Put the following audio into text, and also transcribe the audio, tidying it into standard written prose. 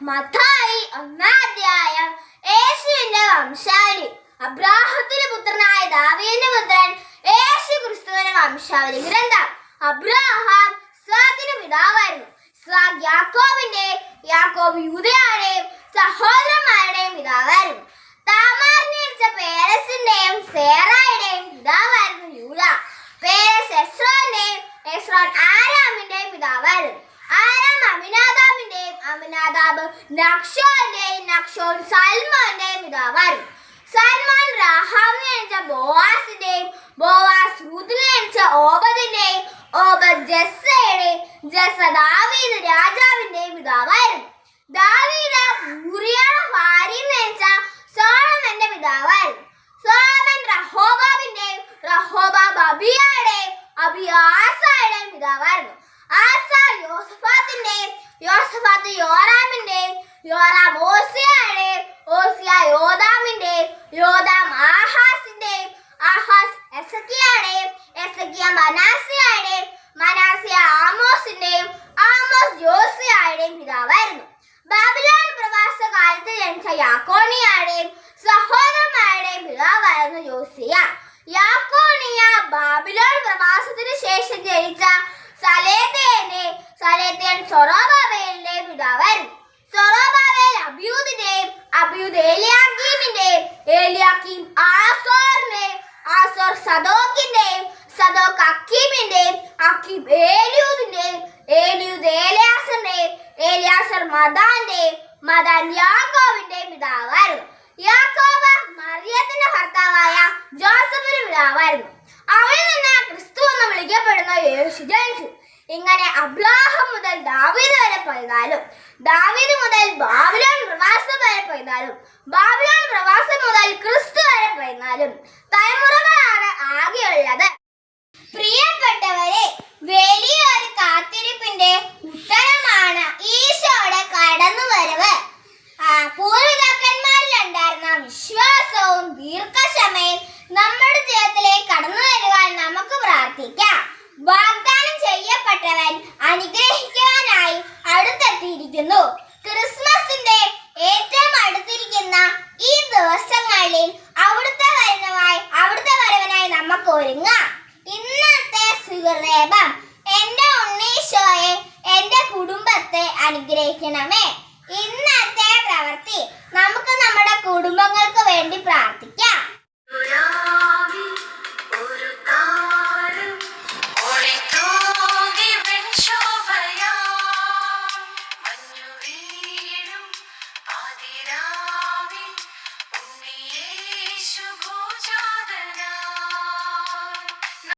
മത്തായി 1-ാം യേശുവിന്റെ വംശാവലി. അബ്രാഹത്തിന്റെ പുത്രനായ ദാവീദിന്റെ പുത്രൻ യേശു ക്രിസ്തുവിന്റെ വംശാവലി ഗ്രന്ഥം. അബ്രാഹാം ഇസ്ഹാക്കിന്റെ പിതാവായിരുന്നു. ഇസ്ഹാക്ക് യാക്കോബ് യൂദയുടെയും സഹോദരന്മാരുടെയും പിതാവായിരുന്നു. താമാറിനെ ജനിച്ച പേരസിന്റെയും സേറായുടെയും പിതാവായിരുന്നു യൂദ. പേരസ് എസ്രോന്റെയും എസ്രോൻ ആരാമിന്റെയും പിതാവായിരുന്നു. ആരാം അമിനാദാബിന്റെയും അമിനാദാബ് നക്ഷോന്റെയും നക്ഷോൻ സൽമോന്റെയും പിതാവായിരുന്നു. സൽമോൻ രാഹാബിനെ ജനിച്ച ബോവാസിന്റെയും ബോവാസ് റൂത്തിനെ ജനിച്ച ഓബദിന്റെയും ഓബദ് ജസ്സയുടെയും ജസ്സ ദാവീദ് രാജാവിന്റെയും പിതാവായിരുന്നു. ദാവീദ് ഊറിയയുടെ ഭാര്യയെ ജനിച്ച സോളമന്റെ പിതാവായിരുന്നു. സോളമൻ റഹോബാബിന്റെയും റഹോബാബ് അബിയയുടെയും അബിയ ആസയുടെയും പിതാവായിരുന്നു. ആസ യോസഫാത്തിന്റെയും യോസഫാത്ത് യോറാമിന്റെയും യോറാം ഓസിയയുടെയും ഓസിയ യോദാമിന്റെയും യോദാം ആഹാസിന്റെയും ആഹാസ് എസക്കിയയുടെയും എസക്കിയ മനാസിയയുടെയും മനാസിയ ആമോസിന്റെയും ആമോസ് യോസിയയുടെയും പിതാവായിരുന്നു. ബാബിലോൺ പ്രവാസ കാലത്ത് ജനിച്ച യാക്കോണിയയുടെയും സഹോദരന്മാരുടെയും പിതാവായിരുന്നു യോസിയ. യാക്കോണിയ ബാബിലോൺ പ്രവാസത്തിന് ശേഷം ജനിച്ച സലേത്യൻ സൊറോബാബേലിന്റെയും പിതാവായിരുന്നു. സൊറോബാബേൽ അബിയൂദിന്റെയും അബിയൂദ് ഏലിയാക്കീമിന്റെയും ഏലിയാക്കീം ആസോറിന്റെയും ആസോർ സദോക്കിന്റെയും സദോക്ക് അക്കീമിന്റെയും അക്കീം ഏലിയൂദിന്റെയും ഏലിയൂദ് ഏലിയാസറിന്റെയും ഏലിയാസർ മദാന്റെയും മദാൻ യാക്കോബിന്റെയും പിതാവായിരുന്നു. യാക്കോബ് മറിയത്തിന്റെ ഭർത്താവായ ജോസഫിന്റെ പിതാവായിരുന്നു. അവളിൽ നിന്ന് ക്രിസ്തു എന്ന് വിളിക്കപ്പെടുന്ന യേശു ജനിച്ചു. ഇങ്ങനെ അബ്രാഹാം മുതൽ ദാവീദ് വരെ പോയതാലും ദാവീദ് മുതൽ ബാബിലോൺ പ്രവാസം വരെ പോയതാലും ബാബിലോൺ പ്രവാസം മുതൽ ക്രിസ്തു വരെ പോയതാലും തലമുറകളാണ് ആകെയുള്ളത്. പ്രിയപ്പെട്ടവരെ, വലിയൊരു കാത്തിരിപ്പിന്റെ ഉത്തരമാണ് ഈശോയുടെ കടന്നുവരവ്. പൂർവികന്മാരിലുണ്ടായിരുന്ന വിശ്വാസവും ദീർഘക്ഷമയും നമ്മുടെ ജീവിതത്തിലേക്ക് കടന്നു വരുവാൻ നമുക്ക് പ്രാർത്ഥിക്കാം. വാഗ്ദാനം ചെയ്യപ്പെട്ടവൻ അനുഗ്രഹിക്കാനായി അടുത്തെത്തിയിരിക്കുന്നു. ക്രിസ്മസിന്റെ ഏറ്റവും അടുത്തിരിക്കുന്ന ഈ ദിവസങ്ങളിൽ അവിടുത്തെ വരവിനായി നമുക്ക് ഒരുങ്ങാം. ഇന്നത്തെ സുഹൃദേവം: എന്റെ ഉണ്ണീശോയെ, എന്റെ കുടുംബത്തെ അനുഗ്രഹിക്കണമേ. ഇന്നത്തെ പ്രവൃത്തി: നമുക്ക് നമ്മുടെ കുടുംബങ്ങൾക്ക് വേണ്ടി പ്രാർത്ഥിക്കാം.